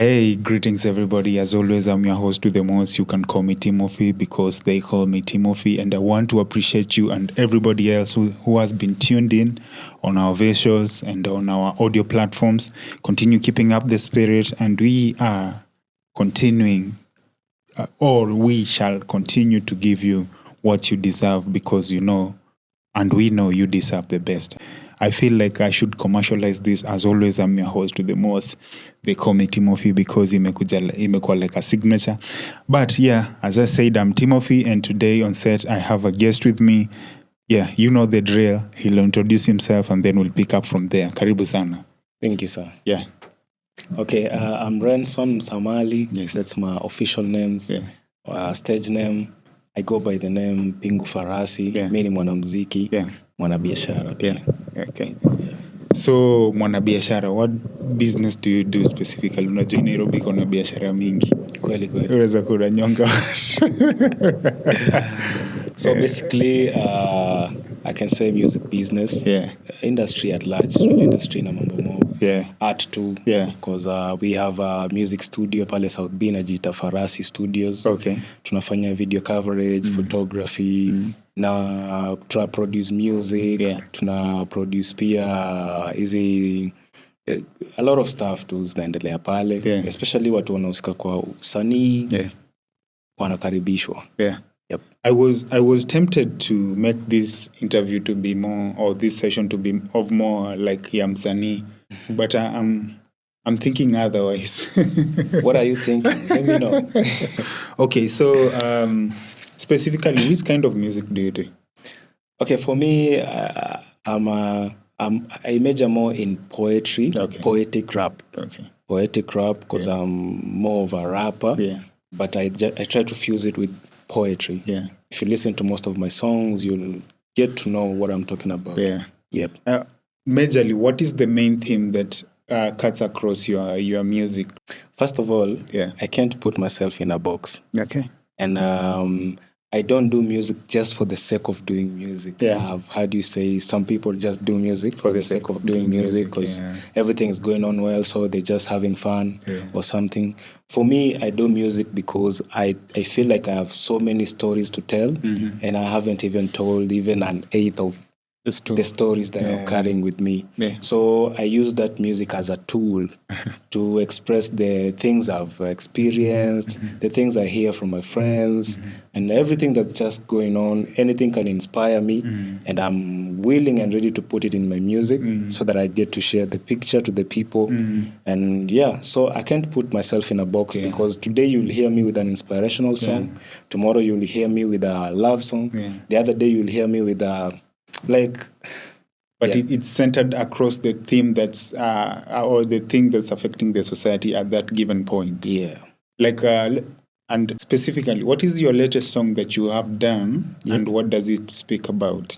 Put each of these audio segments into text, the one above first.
Hey, greetings everybody. As always, I'm your host with the most. You can call me Timothy because they call me Timothy. And I want to appreciate you and everybody else who has been tuned in on our visuals and on our audio platforms. Continue keeping up the spirit, and we are continuing, or we shall continue to give you what you deserve, because you know, and we know you deserve the best. I feel like I should commercialize this. As always, I'm your host with the most. They call me Timothy because imekuwa like a signature. But yeah, as I said, I'm Timothy, and today on set I have a guest with me. Yeah, you know the drill. He'll introduce himself and then we'll pick up from there. Karibu sana. Thank you, sir. Yeah. Okay, I'm Renson Samali. Yes. That's my official names. Yeah. Stage name, I go by the name Pingu Farasi. Yeah. Mimi ni mwanamuziki. Yeah. Mwanabiashara pia. Yeah. Okay. So mwanabiashara, what business do you do specifically? Unajua Nairobi kuna biashara mingi. Kweli. Unaweza kunanyonga. So basically, I can say music business. Yeah. Industry at large, street industry na mambo mo. Yeah. Art too. Yeah. Because we have a music studio pale South B najiita Farasi Studios. Okay. Tunafanya video coverage, photography, na tuna produce music, tuna produce pia hizi a lot of stuff tu zinaendelea pale, especially watu wanahusika kwa usanii, wanakaribishwa. Yep. I was tempted to make this interview to be more, or this session to be of more like ya msanii, but I'm thinking otherwise. What are you thinking? Let me know. Okay, so specifically, which kind of music do you do? Okay, for me, I major more in poetry, poetic rap. Okay. Poetic rap because I'm more of a rapper. Yeah. But I try to fuse it with poetry. Yeah. If you listen to most of my songs, you'll get to know what I'm talking about. Yeah. Yep. Majorly, what is the main theme that cuts across your music? First of all, I can't put myself in a box. Okay. And I don't do music just for the sake of doing music. Yeah. I've heard you say some people just do music for the sake of doing music because everything is going on well, so they're just having fun or something. For me, I do music because I feel like I have so many stories to tell, and I haven't even told even an eighth of the stories that I'm carrying with me. Yeah. So I use that music as a tool to express the things I've experienced, the things I hear from my friends, and everything that's just going on. Anything can inspire me, and I'm willing and ready to put it in my music so that I get to share the picture to the people. And so I can't put myself in a box because today you'll hear me with an inspirational song. Tomorrow you'll hear me with a love song. The other day you'll hear me with a it's centered across the theme that's or the thing that's affecting the society at that given point. Yeah. And specifically, what is your latest song that you have done, and what does it speak about?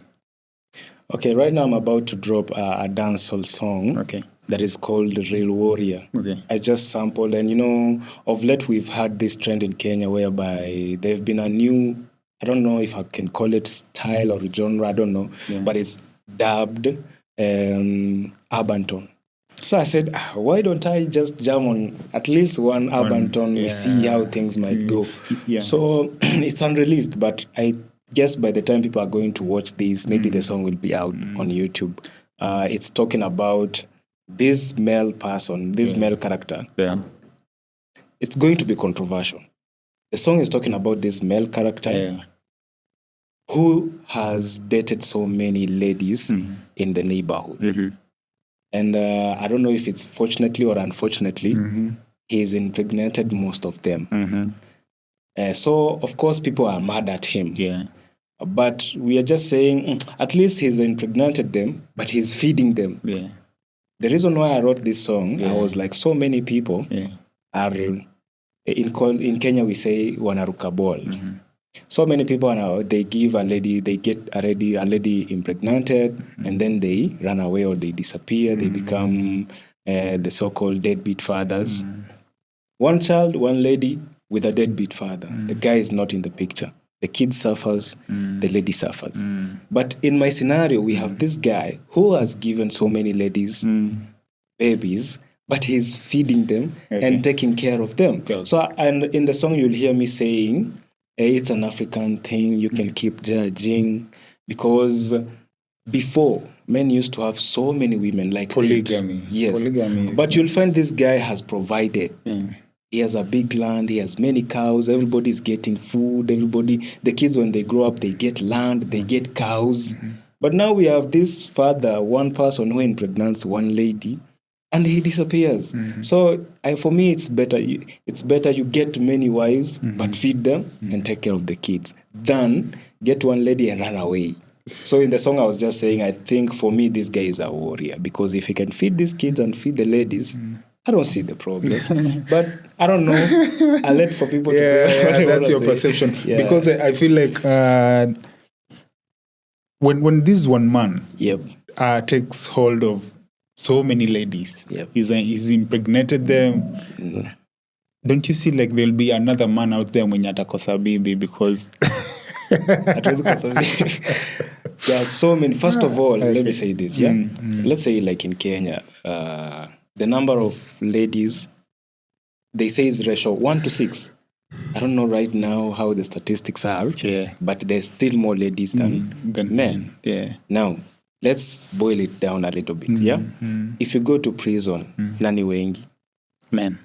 Okay, right now I'm about to drop a dancehall song. Okay. That is called Real Warrior. Okay. I just sampled, and of late we've had this trend in Kenya whereby there've been a new, I don't know if I can call it style or genre, I don't know, but it's dubbed urban tone. So I said, why don't I just jam on at least one urban tone, we see how things might go. Yeah. So it's unreleased, but I guess by the time people are going to watch this, maybe the song will be out on YouTube. It's talking about this male person, this male character. Yeah. It's going to be controversial. The song is talking about this male character who has dated so many ladies in the neighborhood. And I don't know if it's fortunately or unfortunately, he's impregnated most of them. So, of course, people are mad at him. Yeah. But we are just saying, at least he's impregnated them, but he's feeding them. Yeah. The reason why I wrote this song, I was like, so many people are... In Kenya, we say wanaruka ball. So many people they get a lady impregnated, and then they run away or they disappear. They become the so-called deadbeat fathers. One child, one lady with a deadbeat father. The guy is not in the picture. The kid suffers, the lady suffers. But in my scenario, we have this guy who has given so many ladies babies, but he's feeding them and taking care of them. Okay. So, and in the song, you'll hear me saying, hey, it's an African thing. You can keep judging, because before, men used to have so many women, like polygamy. 8. Yes. Polygamy. But you'll find this guy has provided. He has a big land. He has many cows. Everybody's getting food. The kids, when they grow up, they get land. They get cows. But now we have this father, one person who impregnates one lady, and he disappears. So for me, it's better. It's better you get many wives, but feed them and take care of the kids, than get one lady and run away. So in the song, I was just saying, I think for me, this guy is a warrior, because if he can feed these kids and feed the ladies, I don't see the problem. But I don't know. I'll let for people to say what they that's your say. perception. Because I feel like when this one man takes hold of so many ladies, he's impregnated them. Don't you see like there'll be another man out there mwenye atakosa bibi, because there are so many. First of all, let me say this. Let's say like in Kenya, the number of ladies, they say is ratio 1 to 6. I don't know right now how the statistics are, but there's still more ladies than men. Now, let's boil it down a little bit. If you go to prison, nani wengi? Men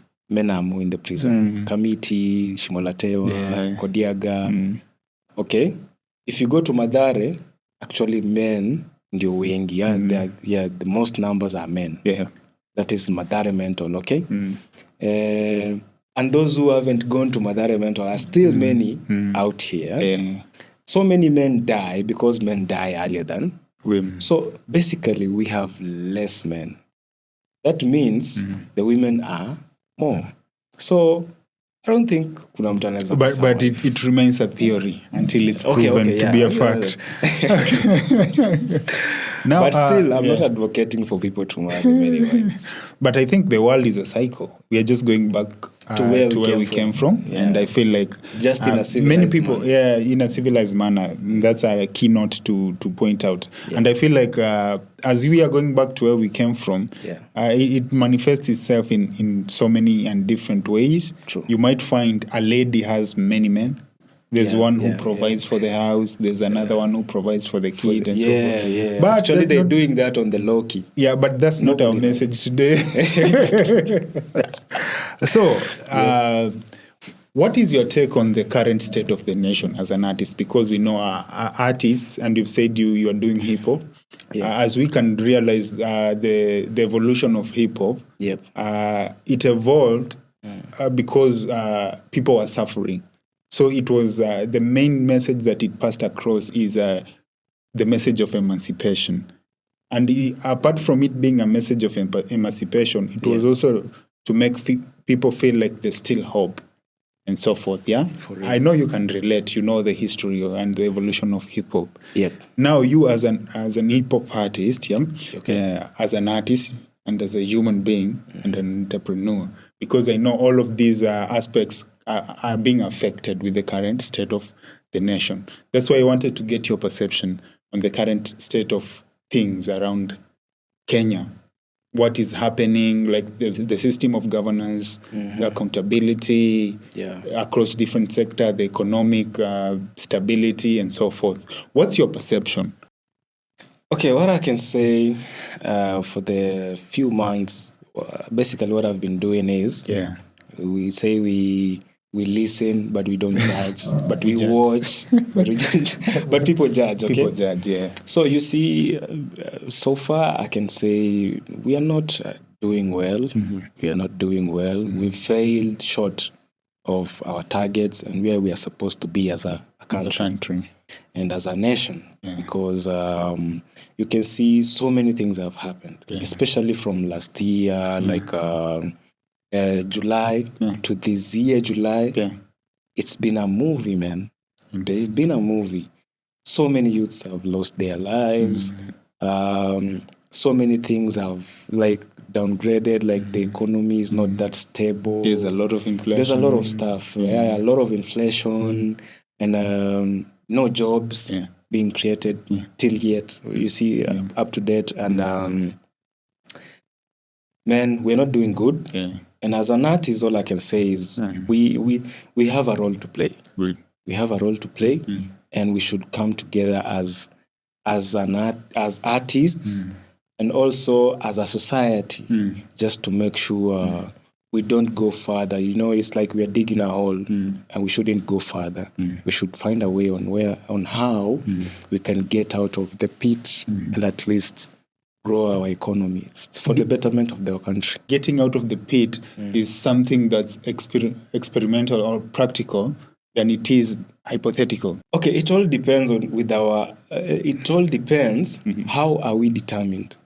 are more in the prison. Kamiti, Shimolatewa, Kodiaga. Okay? If you go to Mathare, actually men ndio wengi. The most numbers are men. That is Mathare Mental, okay? And those who haven't gone to Mathare Mental are still many out here. So many men die because men die earlier than women. So basically, we have less men. That means the women are more. So I don't think kuna mtu anaweza but it remains a theory until it's proven to be a fact. Now, but still, I'm not advocating for people to marry many wives. But I think the world is a cycle. We are just going back to where we came from. And I feel like just in a civilized many people, manner. In a civilized manner. That's a keynote to point out. And I feel like as we are going back to where we came from, it manifests itself in so many and different ways. True. You might find a lady has many men. There's one who provides for the house. There's another one who provides for the kid and so forth. But actually, they're doing that on the low key. Yeah, but that's not our message today. So, what is your take on the current state of the nation as an artist? Because we know artists, and you've said you are doing hip hop. As we can realize, the evolution of hip hop, it evolved because people were suffering. So it was the main message that it passed across is the message of emancipation. And apart from it being a message of emancipation, it was also to make people feel like there's still hope and so forth, I know you can relate. You know the history and the evolution of hip-hop. Now you as an hip-hop artist, as an artist and as a human being and an entrepreneur, because I know all of these aspects are being affected with the current state of the nation. That's why I wanted to get your perception on the current state of things around Kenya. What is happening, like the system of governance, the accountability across different sectors, the economic stability, and so forth. What's your perception? Okay, what I can say for the few months, basically what I've been doing is we say we listen, but we don't judge. But we watch, but we judge. But people judge, okay? People judge, So you see, so far I can say we are not doing well. We are not doing well. We failed short of our targets and where we are supposed to be as a country and as a nation. Because you can see so many things have happened, especially from last year, like... July to this year, July, it's been a movie, man. Indeed. It's been a movie. So many youths have lost their lives. So many things have like downgraded, like the economy is not that stable. There's a lot of inflation. There's a lot of stuff. A lot of inflation and no jobs being created till yet. You see, up to date. And man, we're not doing good. Yeah. And as an artist, all I can say is we have a role to play. Good. We have a role to play, and we should come together as artists and also as a society, just to make sure we don't go further. It's like we are digging a hole, and we shouldn't go further. We should find a way on how we can get out of the pit and at least grow our economy. It's for the betterment of the country. Getting out of the pit is something that's experimental or practical than it is hypothetical. Okay, it all depends how are we determined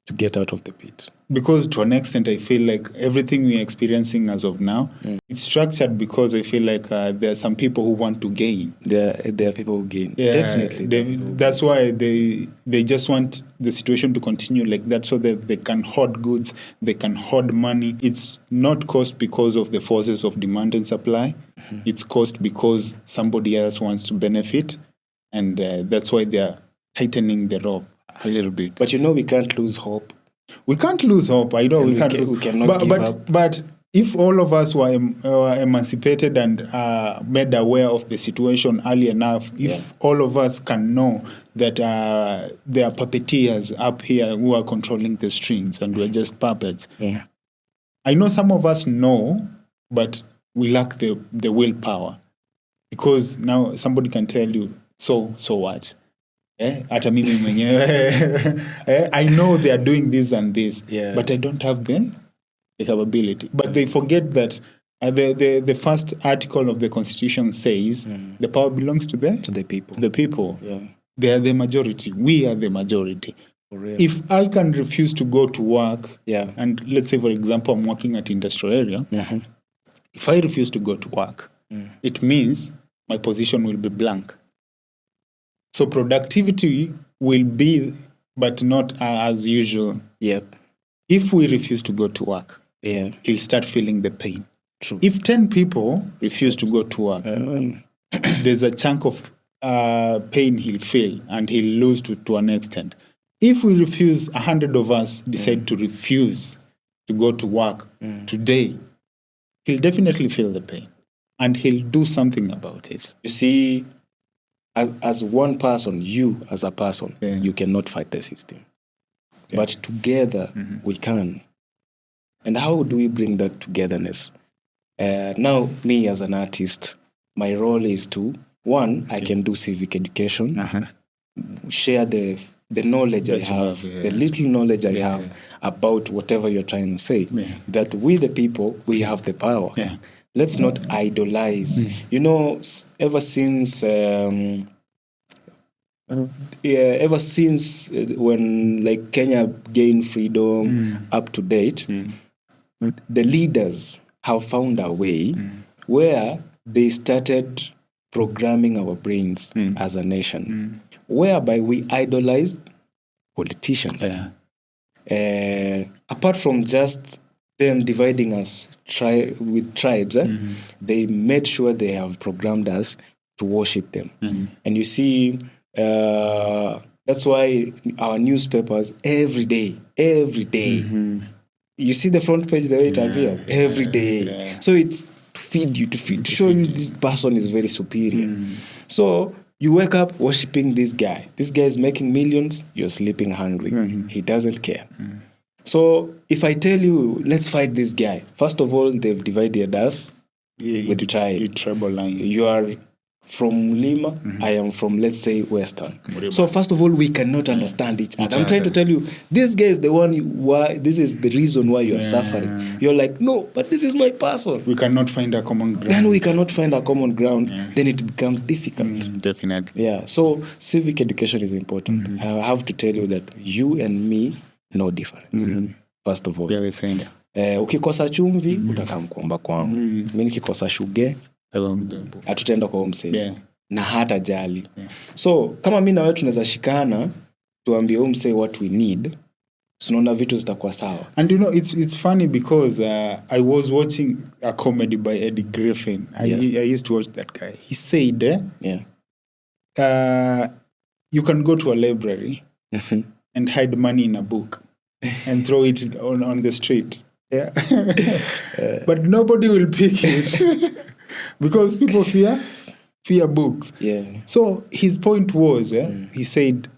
to get out of the pit. Because to an extent, I feel like everything we're experiencing as of now, it's structured because I feel like there are some people who want to gain. There are people who gain. Yeah, Definitely. That's why they just want the situation to continue like that so that they can hoard goods, they can hoard money. It's not caused because of the forces of demand and supply. It's caused because somebody else wants to benefit. And that's why they're tightening the rope a little bit. But we can't lose hope. We can't lose hope. I know we can't lose. We cannot give up. But if all of us were emancipated and made aware of the situation early enough, if all of us can know that there are puppeteers up here who are controlling the strings and we're just puppets. Yeah. I know some of us know, but we lack the willpower. Because now somebody can tell you, so what? Hata mimi mwenyewe I know they are doing this and this, but I don't have the capability. But they forget that the first article of the Constitution says the power belongs to the people. The people. Yeah. They are the majority. We are the majority. For real. If I can refuse to go to work, Yeah. and let's say, for example, I'm working at industrial area, if I refuse to go to work, it means my position will be blank. So productivity will be, but not as usual. Yep. If we refuse to go to work, he'll start feeling the pain. True. If 10 people refuse to go to work, there's a chunk of pain he'll feel and he'll lose to an extent. If we refuse, 100 of us decide to refuse to go to work today, he'll definitely feel the pain and he'll do something about it. You see, as one person, you as a person, you cannot fight the system. Yeah. But together we can. And how do we bring that togetherness? Now, me as an artist, my role is to, one, I can do civic education, share the knowledge I have, the little knowledge I have about whatever you're trying to say, that we the people, we have the power. Yeah. Let's not idolize. Ever since when like Kenya gained freedom up to date, the leaders have found a way where they started programming our brains as a nation, whereby we idolize politicians. Apart from just them dividing us with tribes, they made sure they have programmed us to worship them. And you see, that's why our newspapers every day, you see the front page the way it appears every day. So it's to feed you, to show you this person is very superior. So you wake up worshiping this guy. This guy is making millions, you're sleeping hungry. He doesn't care. So if I tell you, let's fight this guy, first of all, they've divided us with tribal lines. You are from Lima, I am from, let's say, Western. So first of all, we cannot understand each other. I'm trying to tell you, this guy is the one why, this is the reason why you are suffering. You're like, no, but this is my person. We cannot find a common ground. Then we cannot find a common ground. Then it becomes difficult. Definitely. Yeah. So civic education is important. I have to tell you that you and me, no difference. First of all. We are the same. Ukikosa chumvi, utakam kuomba kwangu. Mimi nikikosa shuge, hatutaenda kwa umse. Na hata jali. So, kama mimi na wewe tunaweza shikana, tuambie umse what we need, tunaona vitu zitakuwa sawa. And it's funny because I was watching a comedy by Eddie Griffin. I used to watch that guy. He said, you can go to a library and hide money in a book. and throw it on the street. Yeah. But nobody will pick it because people fear books. Yeah. So his point was, he said,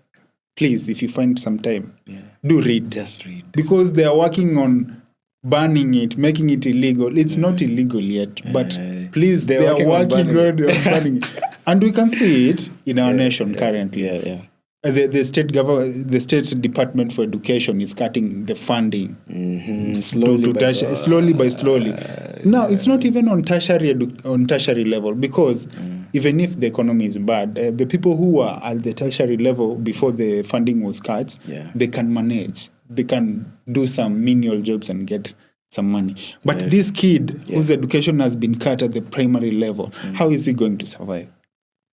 please, if you find some time, do read. Just read. Because they are working on banning it, making it illegal. It's not illegal yet, but please, they are working on banning it. And we can see it in our nation currently. Yeah. The state department for education is cutting the funding slowly by slowly. Now it's not even on tertiary level, because even if the economy is bad, the people who were at the tertiary level before the funding was cut, they can manage. They can do some menial jobs and get some money. But this kid whose education has been cut at the primary level, how is he going to survive?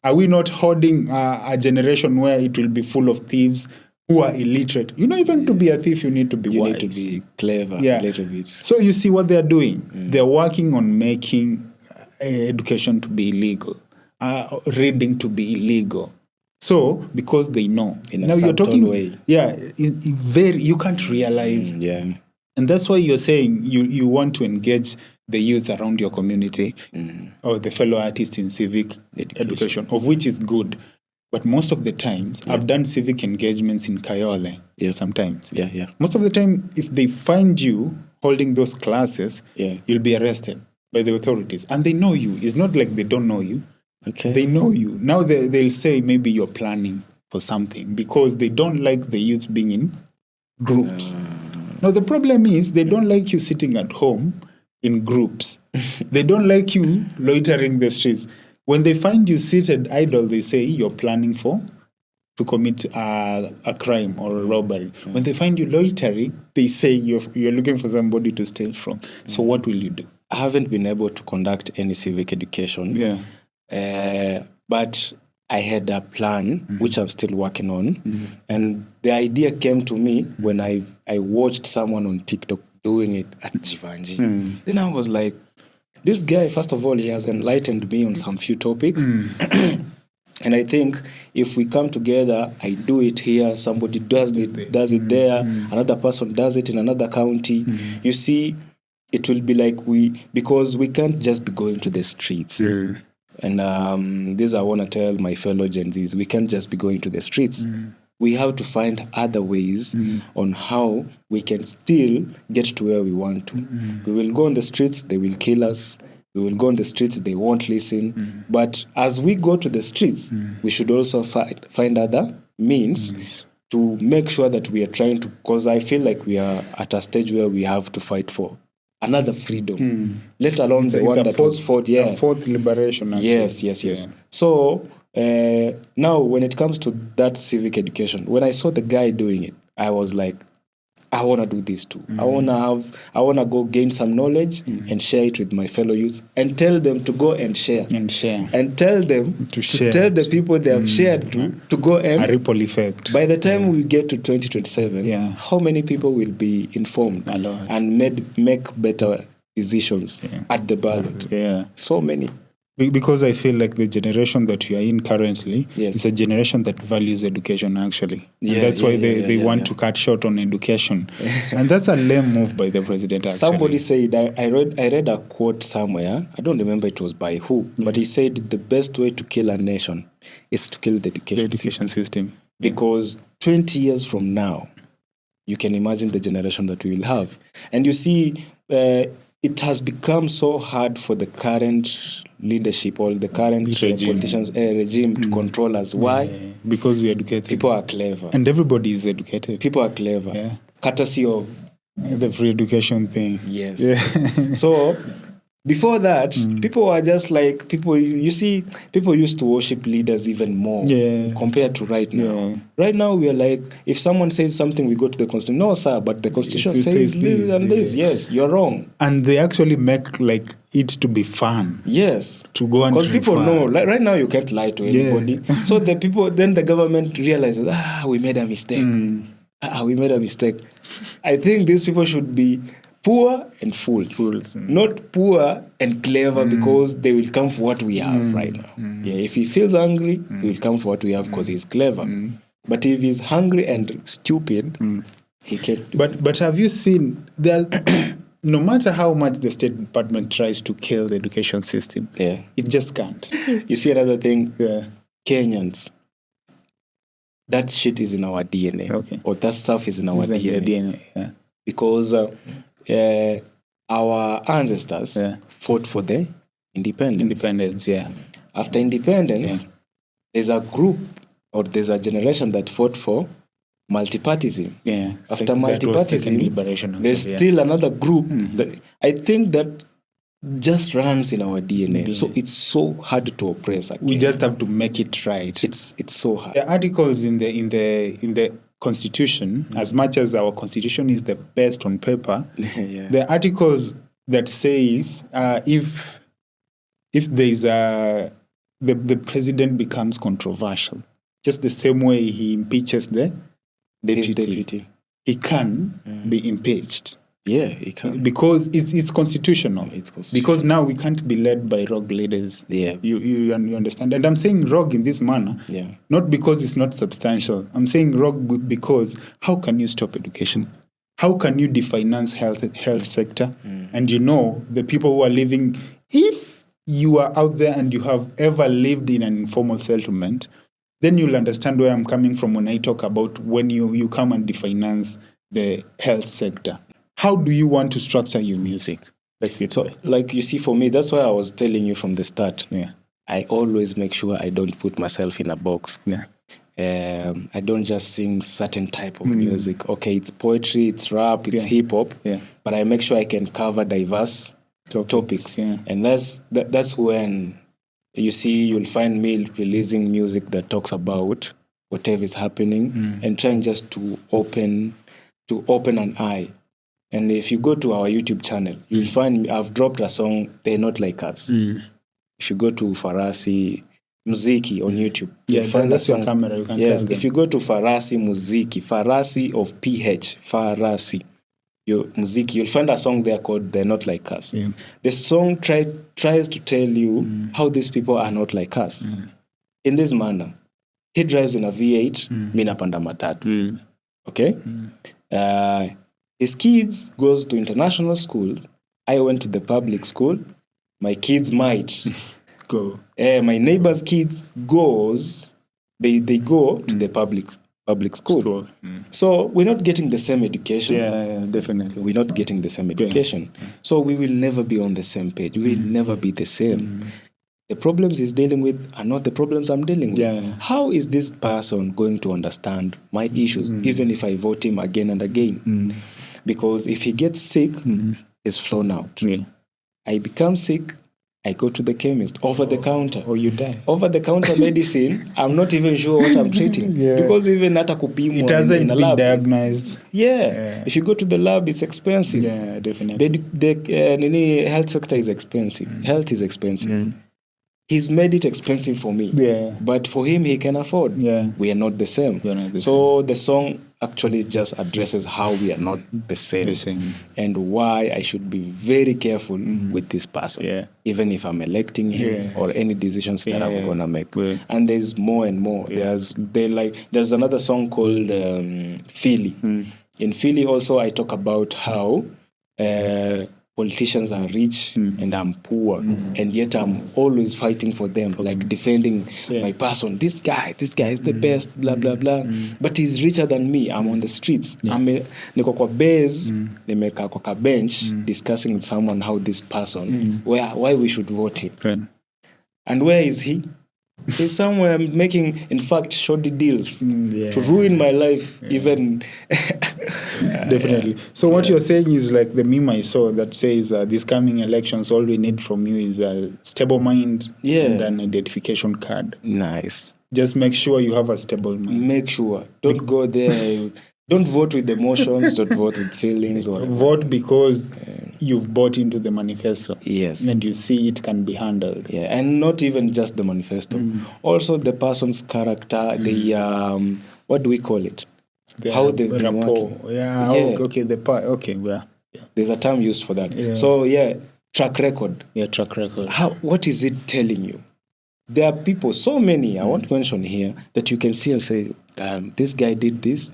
Are we not holding a generation where it will be full of thieves who are illiterate? Even to be a thief, you need to be wise. You need to be clever a little bit. So you see what they're doing. They're working on making education to be illegal, reading to be illegal. So because they know. In a subtle way. Yeah, you can't realize. Yeah. And that's why you're saying you want to engage the youth around your community or the fellow artists in civic education, of which is good. But most of the times, I've done civic engagements in Kayole sometimes. Yeah. Most of the time, if they find you holding those classes, you'll be arrested by the authorities. And they know you. It's not like they don't know you. Okay. They know you. Now they'll say maybe you're planning for something because they don't like the youth being in groups. Now, the problem is they don't like you sitting at home in groups. They don't like you loitering the streets. When they find you seated idle, they say you're planning to commit a crime or a robbery. When they find you loitering, they say you're looking for somebody to steal from. So what will you do? I haven't been able to conduct any civic education. But I had a plan, which I'm still working on. And the idea came to me when I watched someone on TikTok doing it at Jivanji. Then I was like, this guy, first of all, he has enlightened me on some few topics. And I think if we come together, I do it here, somebody does it there, another person does it in another county. You see, it will be like because we can't just be going to the streets. And this I want to tell my fellow Gen Zs, we can't just be going to the streets. We have to find other ways on how we can still get to where we want to. We will go on the streets, they will kill us. We will go on the streets, they won't listen. But as we go to the streets, we should also find other means to make sure that we are trying to, because I feel like we are at a stage where we have to fight for another freedom, let alone the one that was fought. A fourth liberation. Actually. Yes. So now when it comes to that civic education, when I saw the guy doing it, I was like, I want to do this too. I want to go gain some knowledge and share it with my fellow youths and tell them to go and share. And tell them to tell the people they have shared to go and... A ripple effect. By the time we get to 2027, how many people will be informed and make better decisions at the ballot? So many. Because I feel like the generation that we are in currently is a generation that values education, actually. And that's why they want to cut short on education. And that's a lame move by the president, actually. Somebody said, I read a quote somewhere, I don't remember it was by who, but he said the best way to kill a nation is to kill the education system. Because 20 years from now, you can imagine the generation that we will have. And you see, it has become so hard for the current leadership or the current politicians regime to control us. Why? Because we're educated. People are clever. And everybody is educated. People are clever. Courtesy of the free education thing. Yes. So before that, people were just like, people used to worship leaders even more compared to right now. Right now, we are like, if someone says something, we go to the Constitution. No, sir, but the Constitution says this and this. Yes, you're wrong. And they actually make like it to be fun. Yes. To go and because people know, like, right now you can't lie to anybody. So then the government realizes, we made a mistake. We made a mistake. I think these people should be poor and fools. Not poor and clever because they will come for what we have right now. If he feels hungry, he will come for what we have because he's clever. But if he's hungry and stupid, he can't do. But have you seen there? No matter how much the State Department tries to kill the education system, it just can't. You see another thing, Yeah. Kenyans, that shit is in our DNA, or that stuff is in our DNA. Yeah. Because our ancestors fought for the independence. After independence, there's a group or there's a generation that fought for multipartyism. Yeah. After multipartyism, there's still another group that I think that just runs in our DNA. So it's so hard to oppress. We just have to make it right. It's so hard. The articles in the Constitution, as much as our Constitution is the best on paper, the articles that says if there's the president becomes controversial, just the same way he impeaches the deputy. He can be impeached. Yeah, he can. Because it's constitutional. It's constitutional. Because now we can't be led by rogue leaders. Yeah. You understand? And I'm saying rogue in this manner, not because it's not substantial. I'm saying rogue because how can you stop education? How can you definance health sector? And you know, the people who are living, if you are out there and you have ever lived in an informal settlement, then you'll understand where I'm coming from when I talk about when you come and definance the health sector. How do you want to structure your music? Let's get so, like you see, for me, that's why I was telling you from the start. Yeah. I always make sure I don't put myself in a box. Yeah. I don't just sing certain type of music. Okay, it's poetry, it's rap, it's hip hop. Yeah. But I make sure I can cover diverse topics. Yeah. And that's when you see you'll find me releasing music that talks about whatever is happening and trying just to open an eye. And if you go to our YouTube channel, you'll find I've dropped a song, They're Not Like Us. If you go to Farasi Muziki on YouTube, you'll find that's your camera. You can tell them. If you go to Farasi Muziki, Farasi of PH, Farasi Muziki, you'll find a song there called They're Not Like Us. Yeah. The song tries to tell you how these people are not like us. In this manner, he drives in a V8, mi napanda matatu. Okay? His kids goes to international schools. I went to the public school. My kids might go. My neighbor's kids they go to the public school. So we're not getting the same education. Yeah, definitely. We're not getting the same education. So we will never be on the same page. We will never be the same. The problems he's dealing with are not the problems I'm dealing with. Yeah. How is this person going to understand my issues, even if I vote him again and again? Because if he gets sick, he's flown out. Yeah. I become sick, I go to the chemist, over the counter. Or you die. Over the counter medicine, I'm not even sure what I'm treating. Because even hata kupimwa it hasn't been diagnosed. Yeah. If you go to the lab, it's expensive. Yeah, definitely. The health sector is expensive. Health is expensive. He's made it expensive for me. Yeah. But for him, he can afford. Yeah. We are not the same. So the song actually just addresses how we are not the same. And why I should be very careful with this person. Even if I'm electing him or any decisions that I'm going to make. And there's more and more. There's another song called Philly. In Philly also, I talk about how politicians are rich and I'm poor, and yet I'm always fighting for them, like defending my person. This guy is the best, blah, blah, blah. But he's richer than me. I'm on the streets. Niko kwa base, nimeka kwa bench, discussing with someone how this person, why we should vote him. And where is he? He's somewhere making, in fact, shoddy deals to ruin my life, even. Definitely. So what you're saying is like the meme I saw that says these coming elections, all we need from you is a stable mind and an identification card. Nice. Just make sure you have a stable mind. Make sure. Don't go there. Don't vote with emotions. Don't vote with feelings. Vote because you've bought into the manifesto. Yes. And you see it can be handled. Yeah, and not even just the manifesto. Also the person's character, the, what do we call it? How they've been working. There's a term used for that. Yeah. So, track record. Yeah, track record. What is it telling you? There are people, so many, I won't mention here, that you can see and say, damn, this guy did this.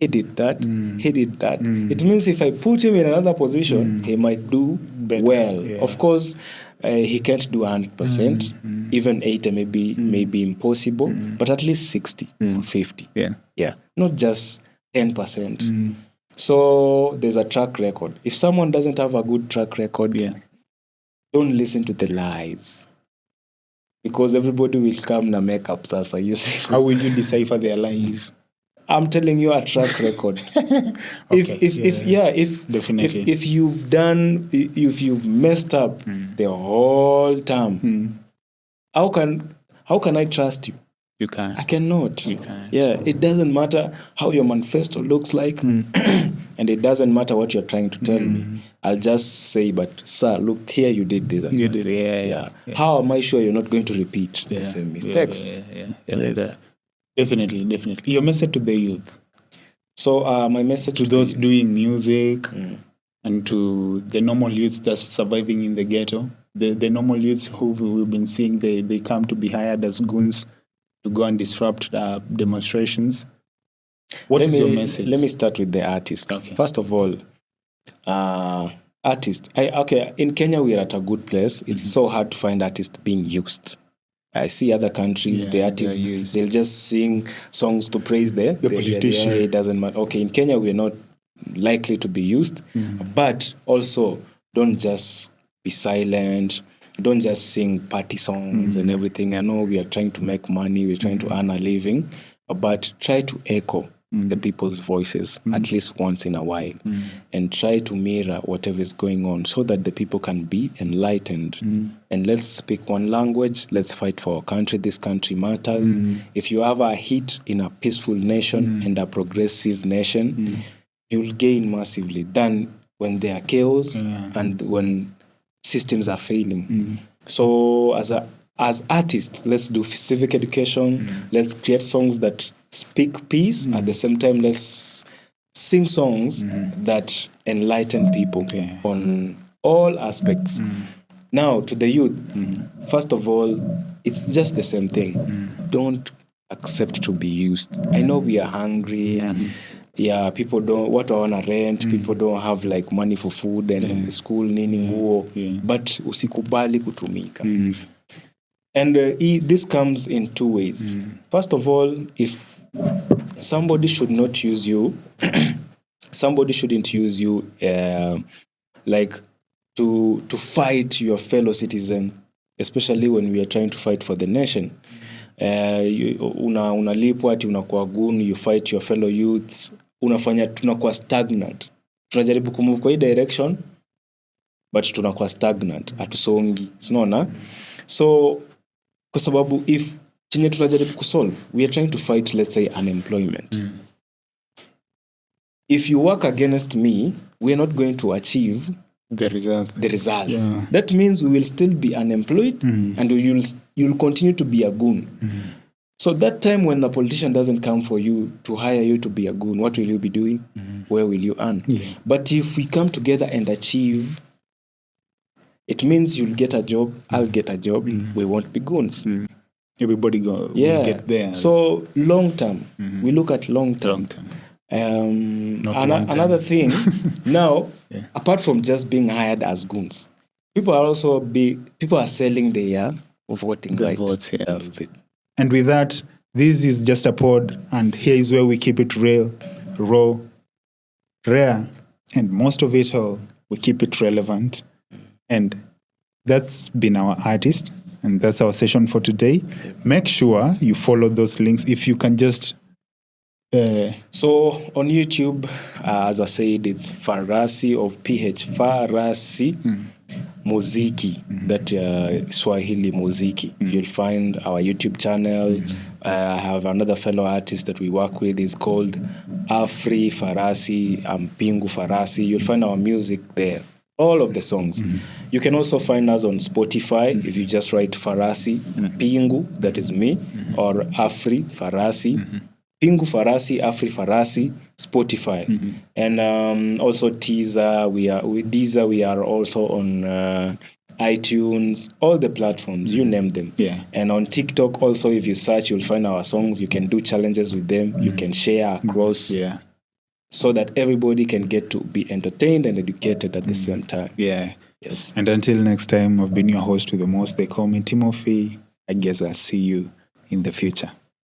he did that, he did that. It means if I put him in another position, he might do Better, well. yeah. Of course, he can't do 100%. Even 80 may be impossible, but at least 60 or 50. Yeah. Not just 10%. So there's a track record. If someone doesn't have a good track record, don't listen to the lies. Because everybody will come na makeup sasa. How will you decipher their lies? I'm telling you a track record. If you've messed up the whole time, how can I trust you? You can't. I cannot. You can't. Yeah, it doesn't matter how your manifesto looks like, and it doesn't matter what you're trying to tell me. I'll just say, but sir, look here, you did this. You did, yeah. How am I sure you're not going to repeat the same mistakes? Yes. Definitely. Your message to the youth. So my message to those doing music and to the normal youths that's surviving in the ghetto, the normal youths who we've been seeing, they come to be hired as goons to go and disrupt demonstrations. What is your message? Let me start with the artist. Okay. First of all, artist. In Kenya, we're at a good place. It's so hard to find artists being used. I see other countries, the artists, they'll just sing songs to praise the politician. It doesn't matter. Okay, in Kenya, we're not likely to be used. But also, don't just be silent. Don't just sing party songs and everything. I know we are trying to make money, we're trying to earn a living, but try to echo the people's voices at least once in a while and try to mirror whatever is going on so that the people can be enlightened. And let's speak one language. Let's fight for our country. This country matters. If you have a hit in a peaceful nation and a progressive nation, you'll gain massively than when there are chaos and when systems are failing. So as artists, let's do civic education. Let's create songs that speak peace. At the same time, let's sing songs that enlighten people on all aspects. Now, to the youth, first of all, it's just the same thing. Don't accept to be used. I know we are hungry. People don't want to rent. People don't have like money for food and school nini nguo. But usikubali kutumika. And this comes in two ways. First of all, if somebody should not use you, somebody shouldn't use you like to fight your fellow citizen, especially when we are trying to fight for the nation. Unalipwa ati unakuwa goon, you fight your fellow youths, tunakuwa stagnant. Tunajaribu kumove kwa hii direction, but tunakuwa stagnant, hatusongi. Unaona? So kwa sababu if chenye tunajaribu kusolve, we are trying to fight, let's say, unemployment. If you work against me, we are not going to achieve the results. That means we will still be unemployed and you'll continue to be a goon. So that time when the politician doesn't come for you to hire you to be a goon, what will you be doing? Where will you earn? But if we come together and achieve, it means you'll get a job, I'll get a job, we won't be goons. Everybody will get there. So long term, we look at long term. Another thing, now, apart from just being hired as goons, people are selling their voting right. Votes, and with that, this is just a pod, and here is where we keep it real, raw, rare, and most of it all, we keep it relevant. And that's been our artist, and that's our session for today. Make sure you follow those links. If you can just... So on YouTube, as I said, it's Farasi of PH, Farasi Muziki, that Swahili Muziki. You'll find our YouTube channel. I have another fellow artist that we work with. Is called Afri Farasi, Pingu Farasi. You'll find our music there. All of the songs. You can also find us on Spotify if you just write Farasi, Pingu, that is me, or Afri Farasi, Pingu Farasi, Afri Farasi, Spotify. And also Deezer, we are also on iTunes, all the platforms, you name them. And on TikTok also, if you search, you'll find our songs. You can do challenges with them. You can share across so that everybody can get to be entertained and educated at the same time. Yeah. Yes. And until next time, I've been your host to the most. They call me Timothy. I guess I'll see you in the future.